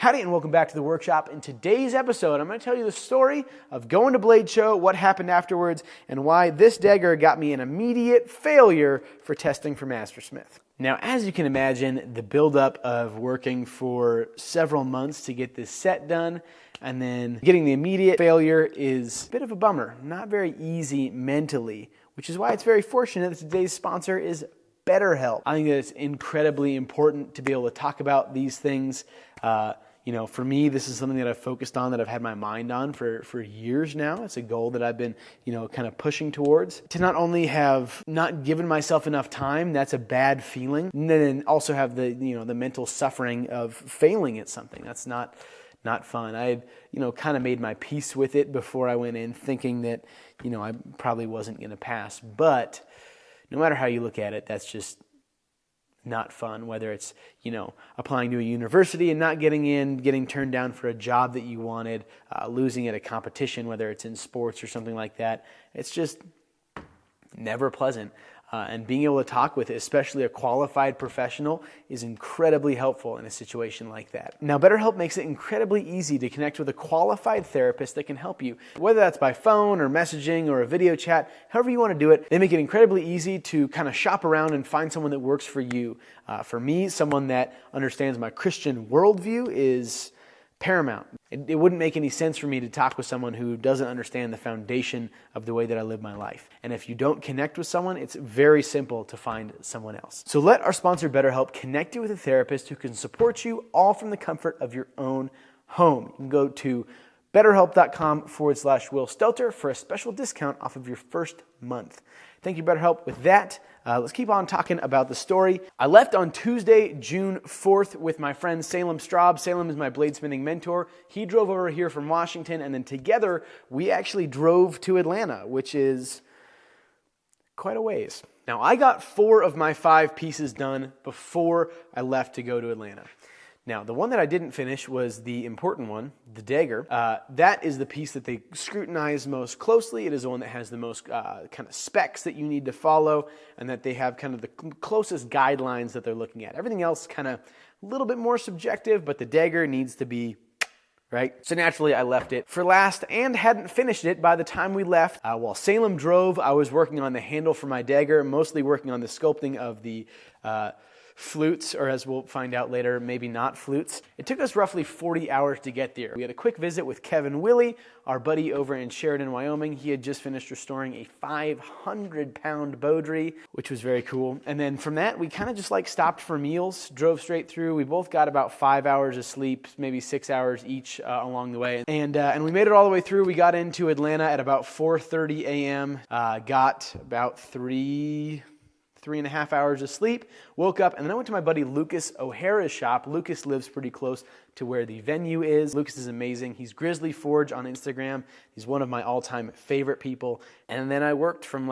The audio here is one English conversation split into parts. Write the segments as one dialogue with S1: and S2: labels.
S1: Howdy and welcome back to the workshop. In today's episode, I'm going to tell you the story of going to Blade Show, what happened afterwards, and why this dagger got me an immediate failure for testing for Mastersmith. Now, as you can imagine, the buildup of working for several months to get this set done and then getting the immediate failure is a bit of a bummer. Not very easy mentally, which is why it's very fortunate that today's sponsor is BetterHelp. I think that it's incredibly important to be able to talk about these things. For me, this is something that I've focused on, that I've had my mind on for years now. It's a goal that I've been, kind of pushing towards. To not only have not given myself enough time, that's a bad feeling, and then also have the mental suffering of failing at something. That's not fun. I had, kind of made my peace with it before I went in, thinking that, I probably wasn't going to pass. But no matter how you look at it, that's just not fun, whether it's, applying to a university and not getting in, getting turned down for a job that you wanted, losing at a competition, whether it's in sports or something like that. It's just never pleasant. And being able to talk with, especially a qualified professional, is incredibly helpful in a situation like that. Now, BetterHelp makes it incredibly easy to connect with a qualified therapist that can help you, whether that's by phone or messaging or a video chat, however you want to do it. They make it incredibly easy to kind of shop around and find someone that works for you. For me, someone that understands my Christian worldview is paramount. It wouldn't make any sense for me to talk with someone who doesn't understand the foundation of the way that I live my life. And if you don't connect with someone, it's very simple to find someone else. So let our sponsor BetterHelp connect you with a therapist who can support you all from the comfort of your own home. You can go to betterhelp.com/Will Stelter for a special discount off of your first month. Thank you, BetterHelp. With that, let's keep on talking about the story. I left on Tuesday, June 4th with my friend Salem Straub. Salem is my bladesmithing mentor. He drove over here from Washington, and then together we actually drove to Atlanta, which is quite a ways. Now, I got 4 of my 5 pieces done before I left to go to Atlanta. Now, the one that I didn't finish was the important one, the dagger. That is the piece that they scrutinize most closely. It is the one that has the most kind of specs that you need to follow, and that they have kind of the closest guidelines that they're looking at. Everything else kind of a little bit more subjective, but the dagger needs to be right. So naturally, I left it for last and hadn't finished it by the time we left. While Salem drove, I was working on the handle for my dagger, mostly working on the sculpting of the flutes, or as we'll find out later, maybe not flutes. It took us roughly 40 hours to get there. We had a quick visit with Kevin Willie, our buddy over in Sheridan, Wyoming. He had just finished restoring a 500-pound Beaudry, which was very cool. And then from that, we kind of just stopped for meals, drove straight through. We both got about 5 hours of sleep, maybe 6 hours each along the way. And we made it all the way through. We got into Atlanta at about 4:30 a.m., got about 3.5 hours of sleep, woke up, and then I went to my buddy Lucas O'Hara's shop. Lucas lives pretty close to where the venue is. Lucas is amazing. He's Grizzly Forge on Instagram. He's one of my all-time favorite people. And then I worked from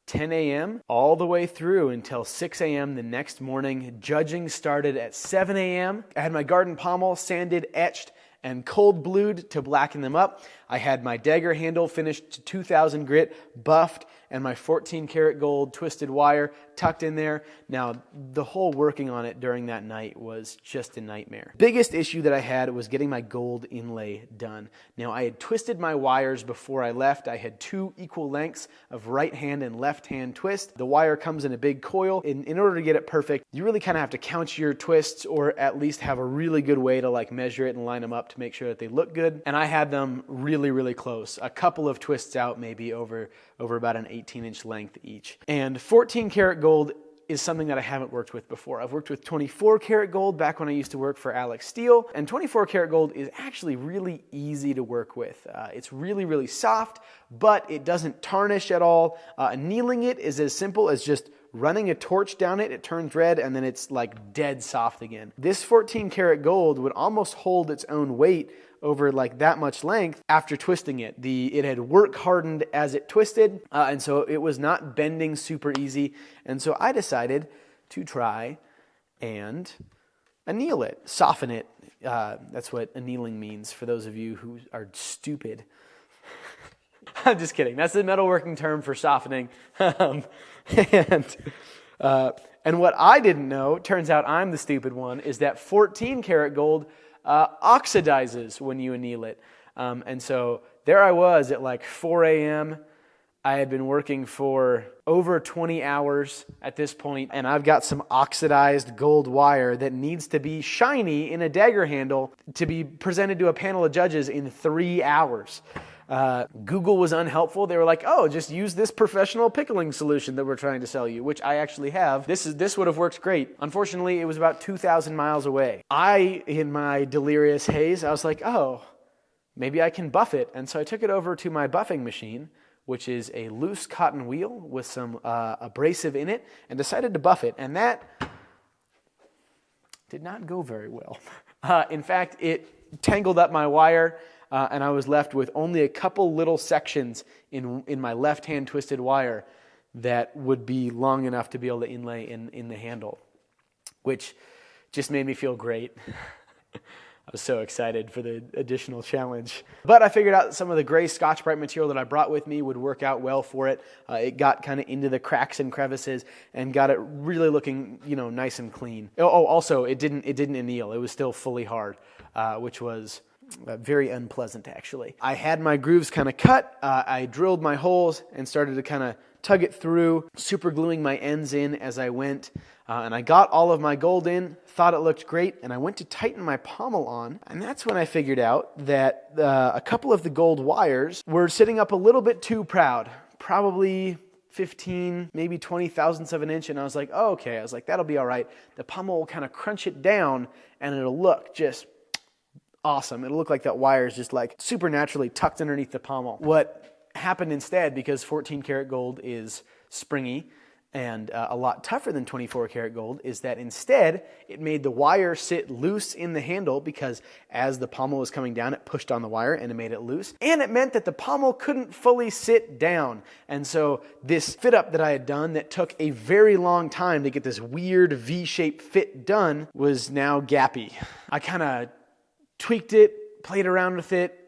S1: 10 a.m. all the way through until 6 a.m. the next morning. Judging started at 7 a.m. I had my garden pommel sanded, etched, and cold blued to blacken them up. I had my dagger handle finished to 2000 grit, buffed, and my 14 karat gold twisted wire tucked in there. Now, the whole working on it during that night was just a nightmare. Biggest issue that I had was getting my gold inlay done. Now, I had twisted my wires before I left. I had 2 equal lengths of right hand and left hand twist. The wire comes in a big coil. In order to get it perfect, you really kind of have to count your twists, or at least have a really good way to measure it and line them up to make sure that they look good. And I had them really close. A couple of twists out, maybe over about an 18-inch length each. And 14 karat gold is something that I haven't worked with before. I've worked with 24 karat gold back when I used to work for Alex Steele, and 24 karat gold is actually really easy to work with. It's really soft, but it doesn't tarnish at all. Annealing it is as simple as just running a torch down it. It turns red, and then it's dead soft again. This 14 karat gold would almost hold its own weight over that much length after twisting it. It had work hardened as it twisted, and so it was not bending super easy. And so I decided to try and anneal it, soften it. That's what annealing means for those of you who are stupid. I'm just kidding. That's the metalworking term for softening. And what I didn't know, turns out I'm the stupid one, is that 14 karat gold oxidizes when you anneal it. And so there I was at like 4 a.m. I had been working for over 20 hours at this point, and I've got some oxidized gold wire that needs to be shiny in a dagger handle to be presented to a panel of judges in 3 hours. Google was unhelpful. They were like, oh, just use this professional pickling solution that we're trying to sell you, which I actually have. This would have worked great. Unfortunately, it was about 2,000 miles away. In my delirious haze, I was like, oh, maybe I can buff it. And so I took it over to my buffing machine, which is a loose cotton wheel with some abrasive in it, and decided to buff it. And that did not go very well. In fact, it tangled up my wire, and I was left with only a couple little sections in my left-hand twisted wire that would be long enough to be able to inlay in the handle, which just made me feel great. I was so excited for the additional challenge. But I figured out some of the gray Scotch-Brite material that I brought with me would work out well for it. It got kind of into the cracks and crevices and got it really looking, nice and clean. Also, it didn't anneal. It was still fully hard, which was very unpleasant, actually. I had my grooves kind of cut. I drilled my holes and started to kind of tug it through, super gluing my ends in as I went. And I got all of my gold in, thought it looked great, and I went to tighten my pommel on, and that's when I figured out that a couple of the gold wires were sitting up a little bit too proud, probably 15, maybe 20 thousandths of an inch, and I was like, oh, okay. I was like, that'll be all right. The pommel will kind of crunch it down, and it'll look just awesome. It'll look like that wire is just like supernaturally tucked underneath the pommel. What happened instead, because 14 karat gold is springy, and a lot tougher than 24 karat gold, is that instead it made the wire sit loose in the handle, because as the pommel was coming down, it pushed on the wire and it made it loose. And it meant that the pommel couldn't fully sit down. And so this fit up that I had done that took a very long time to get this weird V-shaped fit done was now gappy. I kind of tweaked it, played around with it,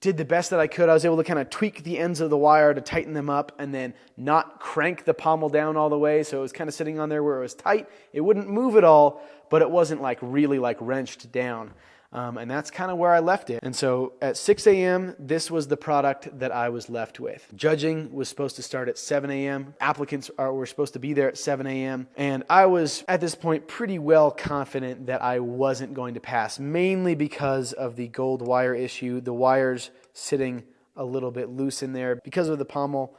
S1: did the best that I could. I was able to kind of tweak the ends of the wire to tighten them up and then not crank the pommel down all the way. So it was kind of sitting on there where it was tight. It wouldn't move at all, but it wasn't really wrenched down. And that's kind of where I left it. And so at 6 a.m., this was the product that I was left with. Judging was supposed to start at 7 a.m. Applicants were supposed to be there at 7 a.m. And I was, at this point, pretty well confident that I wasn't going to pass, mainly because of the gold wire issue, the wires sitting a little bit loose in there because of the pommel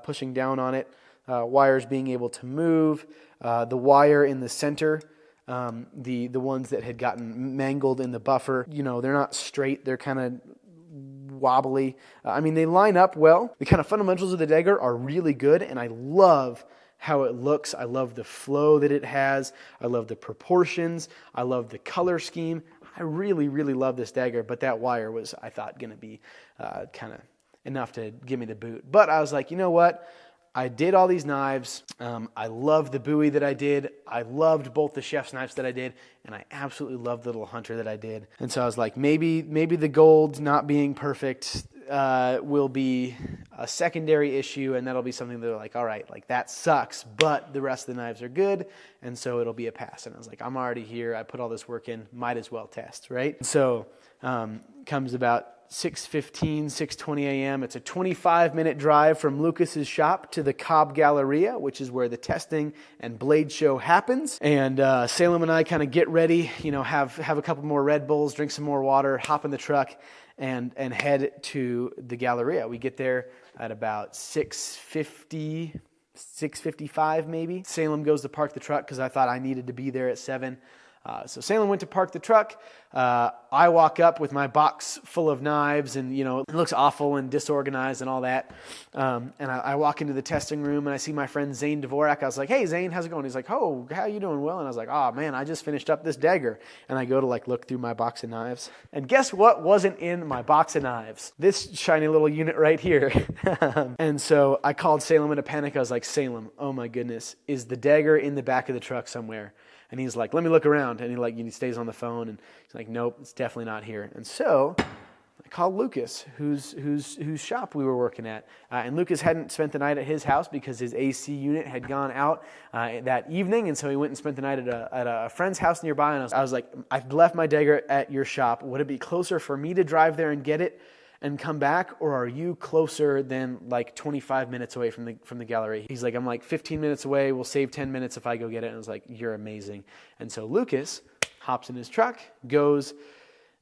S1: pushing down on it, wires being able to move, the wire in the center, the ones that had gotten mangled in the buffer, they're not straight, they're kind of wobbly. They line up well. The kind of fundamentals of the dagger are really good, and I love how it looks. I love the flow that it has. I love the proportions. I love the color scheme. I really, really love this dagger, but that wire was, I thought, going to be kind of enough to give me the boot. But I was like, you know what? I did all these knives. I loved the Bowie that I did. I loved both the chef's knives that I did, and I absolutely loved the little hunter that I did. And so I was like, maybe the gold not being perfect will be a secondary issue, and that'll be something that they're like, all right, that sucks, but the rest of the knives are good, and so it'll be a pass. And I was like, I'm already here. I put all this work in. Might as well test, right? So comes about 6:15, 6:20 a.m. It's a 25-minute drive from Lucas's shop to the Cobb Galleria, which is where the testing and blade show happens. And Salem and I kind of get ready, have a couple more Red Bulls, drink some more water, hop in the truck, and head to the Galleria. We get there at about 6:50, 6:55 maybe. Salem goes to park the truck because I thought I needed to be there at 7. So Salem went to park the truck. I walk up with my box full of knives, and it looks awful and disorganized and all that. And I walk into the testing room, and I see my friend Zane Dvorak. I was like, "Hey Zane, how's it going?" He's like, "Oh, how you doing?" Well, and I was like, "Oh man, I just finished up this dagger." And I go to look through my box of knives, and guess what wasn't in my box of knives? This shiny little unit right here. And so I called Salem in a panic. I was like, "Salem, oh my goodness, is the dagger in the back of the truck somewhere?" And he's like, "Let me look around." And he stays on the phone, and he's like, "Nope, it's definitely not here." And so I called Lucas, whose shop we were working at. And Lucas hadn't spent the night at his house because his AC unit had gone out that evening, and so he went and spent the night at a friend's house nearby. And I was like, I've left my dagger at your shop. Would it be closer for me to drive there and get it and come back, or are you closer than like 25 minutes away from the gallery? He's like, I'm like 15 minutes away. We'll save 10 minutes if I go get it. And I was like, you're amazing. And so Lucas hops in his truck, goes,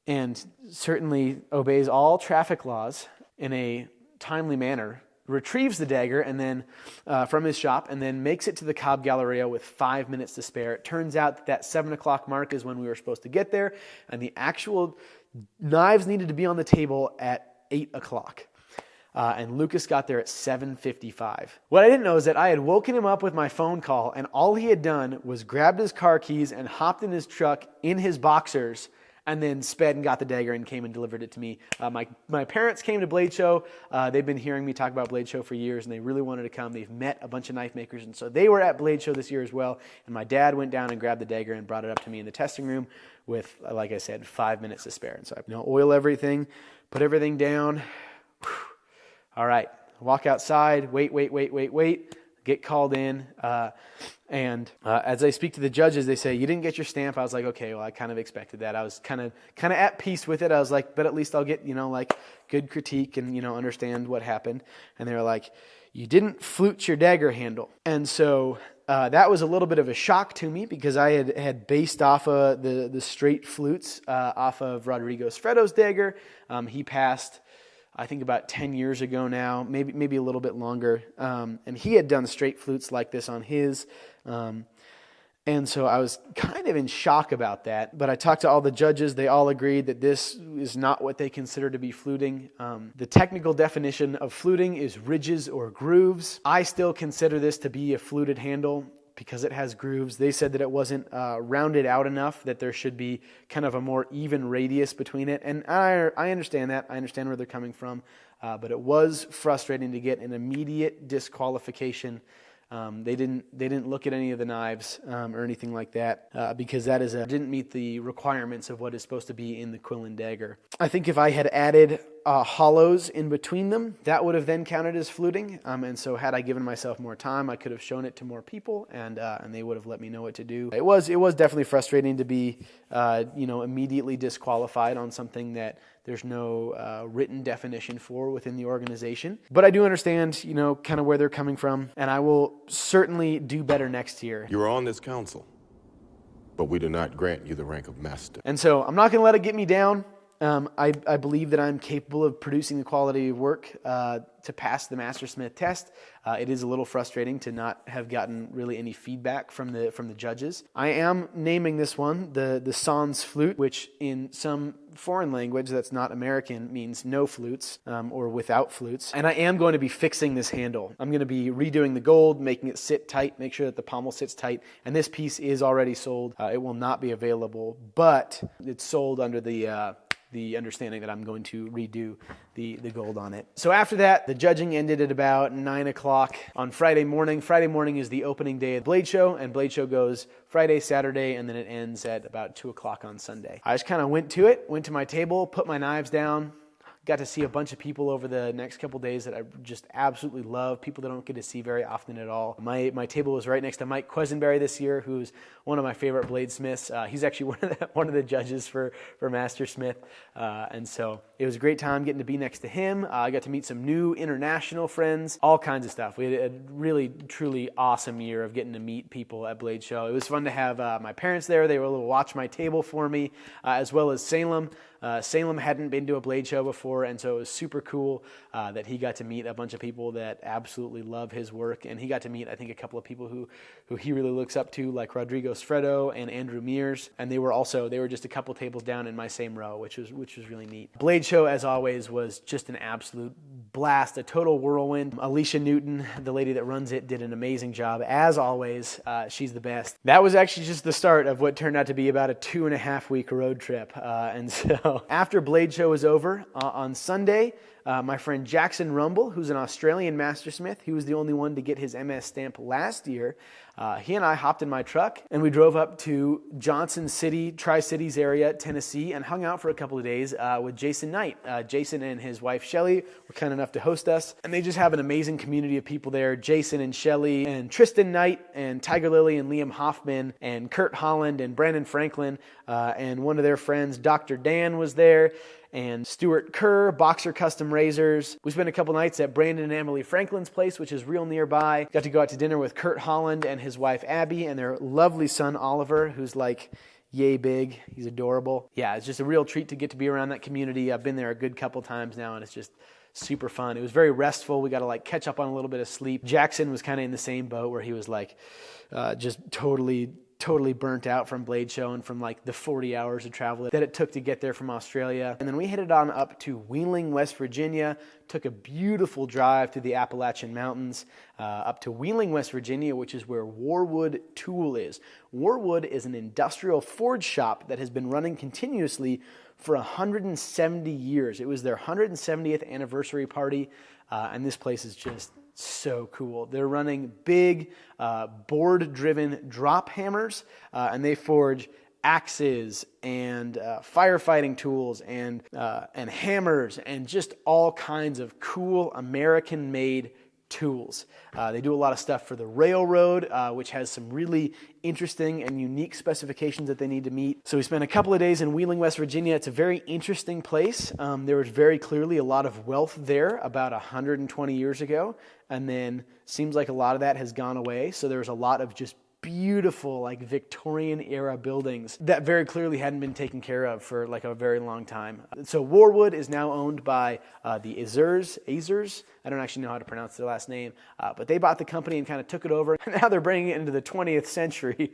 S1: and certainly obeys all traffic laws in a timely manner, retrieves the dagger and then from his shop, and then makes it to the Cobb Galleria with 5 minutes to spare. It turns out that 7 o'clock mark is when we were supposed to get there, and the actual knives needed to be on the table at 8 o'clock. And Lucas got there at 7:55. What I didn't know is that I had woken him up with my phone call, and all he had done was grabbed his car keys and hopped in his truck in his boxers, and then sped and got the dagger and came and delivered it to me. My parents came to Blade Show. They've been hearing me talk about Blade Show for years, and they really wanted to come. They've met a bunch of knife makers, and so they were at Blade Show this year as well. And my dad went down and grabbed the dagger and brought it up to me in the testing room with, like I said, 5 minutes to spare. And so I oil everything, put everything down. All right, walk outside, wait. Get called in, and as I speak to the judges, they say, you didn't get your stamp. I was like, okay, well, I kind of expected that. I was kind of at peace with it. I was like, but at least I'll get, like good critique and, understand what happened. And they were like, you didn't flute your dagger handle. And so that was a little bit of a shock to me because I had based off of the straight flutes off of Rodrigo Sfredo's dagger. He passed, I think, about 10 years ago now, maybe a little bit longer. And he had done straight flutes like this on his. And so I was kind of in shock about that. But I talked to all the judges. They all agreed that this is not what they consider to be fluting. The technical definition of fluting is ridges or grooves. I still consider this to be a fluted handle because it has grooves. They said that it wasn't rounded out enough, that there should be kind of a more even radius between it. And I understand that. I understand where they're coming from. But it was frustrating to get an immediate disqualification. They didn't look at any of the knives or anything like that because that didn't meet the requirements of what is supposed to be in the Quillen dagger. I think if I had added hollows in between them, that would have then counted as fluting. And so had I given myself more time, I could have shown it to more people, and they would have let me know what to do. It was definitely frustrating to be immediately disqualified on something that there's no written definition for within the organization. But I do understand, kind of where they're coming from, and I will certainly do better next year.
S2: You are on this council, but we do not grant you the rank of master.
S1: And so I'm not going to let it get me down. I believe that I'm capable of producing the quality of work to pass the Mastersmith test. It is a little frustrating to not have gotten really any feedback from the judges. I am naming this one the sans flute, which in some foreign language that's not American means no flutes or without flutes. And I am going to be fixing this handle. I'm going to be redoing the gold, making it sit tight, make sure that the pommel sits tight. And this piece is already sold. It will not be available, but it's sold under the understanding that I'm going to redo the gold on it. So after that, the judging ended at about 9 o'clock on Friday morning. Friday morning is the opening day of Blade Show, and Blade Show goes Friday, Saturday, and then it ends at about 2 o'clock on Sunday. I just kind of went to my table, put my knives down, got to see a bunch of people over the next couple days that I just absolutely love, people that I don't get to see very often at all. My table was right next to Mike Quisenberry this year, who's one of my favorite bladesmiths. He's actually one of the judges for Mastersmith. And so it was a great time getting to be next to him. I got to meet some new international friends, all kinds of stuff. We had a really, truly awesome year of getting to meet people at Blade Show. It was fun to have my parents there. They were able to watch my table for me, as well as Salem. Salem hadn't been to a Blade Show before, and so it was super cool that he got to meet a bunch of people that absolutely love his work, and he got to meet, I think, a couple of people who he really looks up to, like Rodrigo Sfredo and Andrew Mears, and they were just a couple tables down in my same row, which was really neat. Blade Show, as always, was just an absolute blast, a total whirlwind. Alicia Newton, the lady that runs it, did an amazing job, as always. She's the best. That was actually just the start of what turned out to be about a 2.5-week road trip, and so after Blade Show was over on Sunday, my friend Jackson Rumble, who's an Australian mastersmith, he was the only one to get his MS stamp last year. He and I hopped in my truck and we drove up to Johnson City, Tri-Cities area, Tennessee, and hung out for a couple of days with Jason Knight. Jason and his wife Shelly were kind enough to host us, and they just have an amazing community of people there. Jason and Shelly and Tristan Knight and Tiger Lily and Liam Hoffman and Kurt Holland and Brandon Franklin and one of their friends, Dr. Dan, was there. And Stuart Kerr, Boxer Custom Razors. We spent a couple nights at Brandon and Emily Franklin's place, which is real nearby. Got to go out to dinner with Kurt Holland and his wife Abby and their lovely son Oliver, who's like yay big. He's adorable. Yeah, it's just a real treat to get to be around that community. I've been there a good couple times now, and it's just super fun. It was very restful. We got to like catch up on a little bit of sleep. Jackson was kind of in the same boat where he was like just totally burnt out from Blade Show and from like the 40 hours of travel that it took to get there from Australia. And then we headed on up to Wheeling, West Virginia, took a beautiful drive through the Appalachian Mountains up to Wheeling, West Virginia, which is where Warwood Tool is. Warwood is an industrial forge shop that has been running continuously for 170 years. It was their 170th anniversary party, and this place is just so cool. They're running big board-driven drop hammers, and they forge axes and firefighting tools and hammers and just all kinds of cool American-made tools. They do a lot of stuff for the railroad, which has some really interesting and unique specifications that they need to meet. So we spent a couple of days in Wheeling, West Virginia. It's a very interesting place. There was very clearly a lot of wealth there about 120 years ago, and then seems like a lot of that has gone away. So there was a lot of just beautiful like Victorian era buildings that very clearly hadn't been taken care of for like a very long time. So Warwood is now owned by the Azers. I don't actually know how to pronounce their last name, but they bought the company and kind of took it over. Now they're bringing it into the 20th century,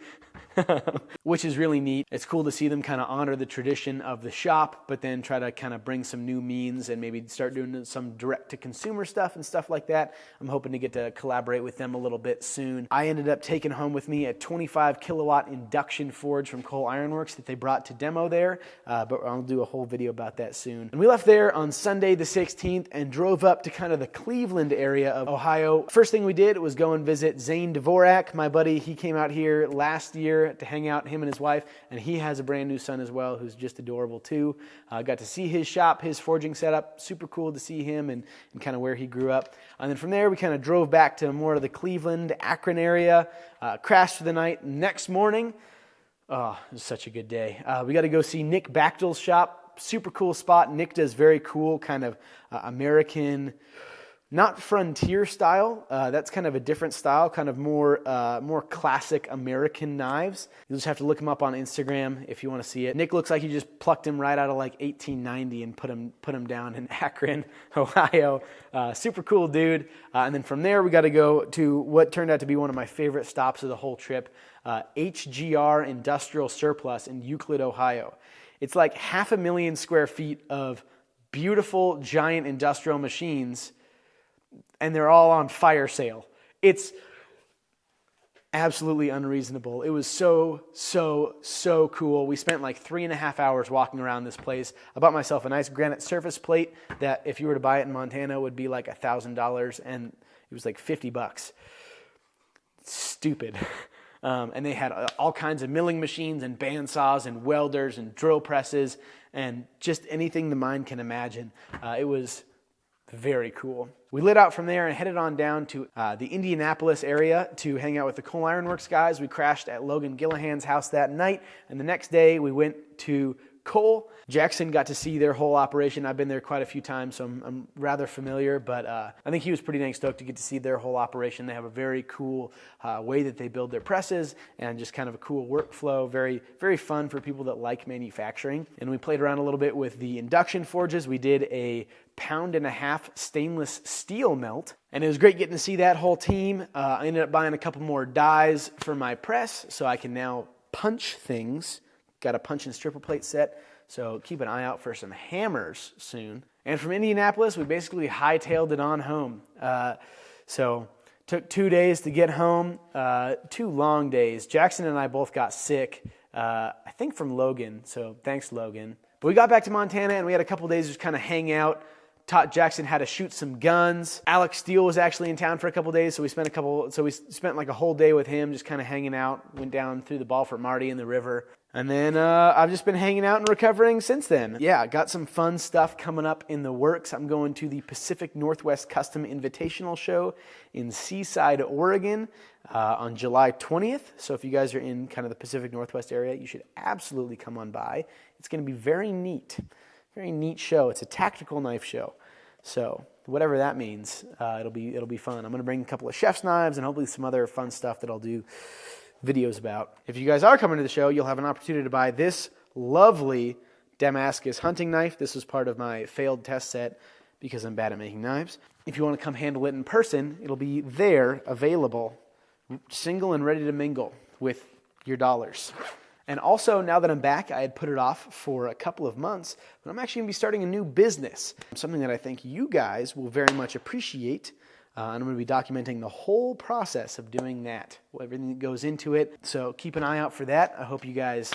S1: which is really neat. It's cool to see them kind of honor the tradition of the shop, but then try to kind of bring some new means and maybe start doing some direct-to-consumer stuff and stuff like that. I'm hoping to get to collaborate with them a little bit soon. I ended up taking home with me a 25 kilowatt induction forge from Cole Iron Works that they brought to demo there, but I'll do a whole video about that soon. And we left there on Sunday the 16th and drove up to kind of the Cleveland area of Ohio. First thing we did was go and visit Zane Dvorak, my buddy. He came out here last year to hang out, him and his wife, and he has a brand new son as well who's just adorable too. Got to see his shop, his forging setup. Super cool to see him and kind of where he grew up. And then from there we kind of drove back to more of the Cleveland, Akron area, crashed for the night. Next morning, oh, it was such a good day. We got to go see Nick Bachtel's shop. Super cool spot. Nick does very cool kind of American, not frontier style. That's kind of a different style, kind of more classic American knives. You'll just have to look him up on Instagram if you want to see it. Nick looks like he just plucked him right out of like 1890 and put him down in Akron, Ohio. Super cool dude. And then from there we got to go to what turned out to be one of my favorite stops of the whole trip, HGR Industrial Surplus in Euclid, Ohio. It's like 500,000 square feet of beautiful giant industrial machines, and they're all on fire sale. It's absolutely unreasonable. It was so cool. We spent like 3.5 hours walking around this place. I bought myself a nice granite surface plate that if you were to buy it in Montana would be like $1,000, and it was like $50. Stupid. And they had all kinds of milling machines and bandsaws and welders and drill presses and just anything the mind can imagine. It was very cool. We lit out from there and headed on down to the Indianapolis area to hang out with the Cole Iron Works guys. We crashed at Logan Gillihan's house that night, and the next day we went to Cole. Jackson got to see their whole operation. I've been there quite a few times, so I'm rather familiar, but I think he was pretty dang stoked to get to see their whole operation. They have a very cool way that they build their presses and just kind of a cool workflow. Very, very fun for people that like manufacturing. And we played around a little bit with the induction forges. We did a 1.5 pound stainless steel melt, and it was great getting to see that whole team. I ended up buying a couple more dies for my press so I can now punch things. Got a punch and stripper plate set, so keep an eye out for some hammers soon. And from Indianapolis, we basically hightailed it on home. So took 2 days to get home, 2 long days. Jackson and I both got sick, I think from Logan, so thanks Logan. But we got back to Montana and we had a couple days just kind of hang out, taught Jackson how to shoot some guns. Alex Steele was actually in town for a couple days, so we spent like a whole day with him, just kind of hanging out. Went down through the ball for Marty in the river. And then I've just been hanging out and recovering since then. Yeah, got some fun stuff coming up in the works. I'm going to the Pacific Northwest Custom Invitational Show in Seaside, Oregon on July 20th. So if you guys are in kind of the Pacific Northwest area, you should absolutely come on by. It's going to be very neat show. It's a tactical knife show. So whatever that means, it'll be fun. I'm going to bring a couple of chef's knives and hopefully some other fun stuff that I'll do videos about. If you guys are coming to the show, you'll have an opportunity to buy this lovely Damascus hunting knife. This was part of my failed test set because I'm bad at making knives. If you want to come handle it in person, it'll be there, available, single and ready to mingle with your dollars. And also, now that I'm back, I had put it off for a couple of months, but I'm actually going to be starting a new business, something that I think you guys will very much appreciate. And I'm going to be documenting the whole process of doing that, everything that goes into it. So keep an eye out for that. I hope you guys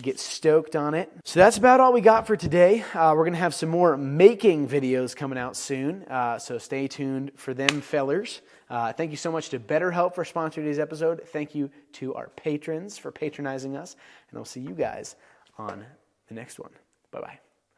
S1: get stoked on it. So that's about all we got for today. We're going to have some more making videos coming out soon. So stay tuned for them, fellers. Thank you so much to BetterHelp for sponsoring today's episode. Thank you to our patrons for patronizing us. And I'll see you guys on the next one. Bye-bye.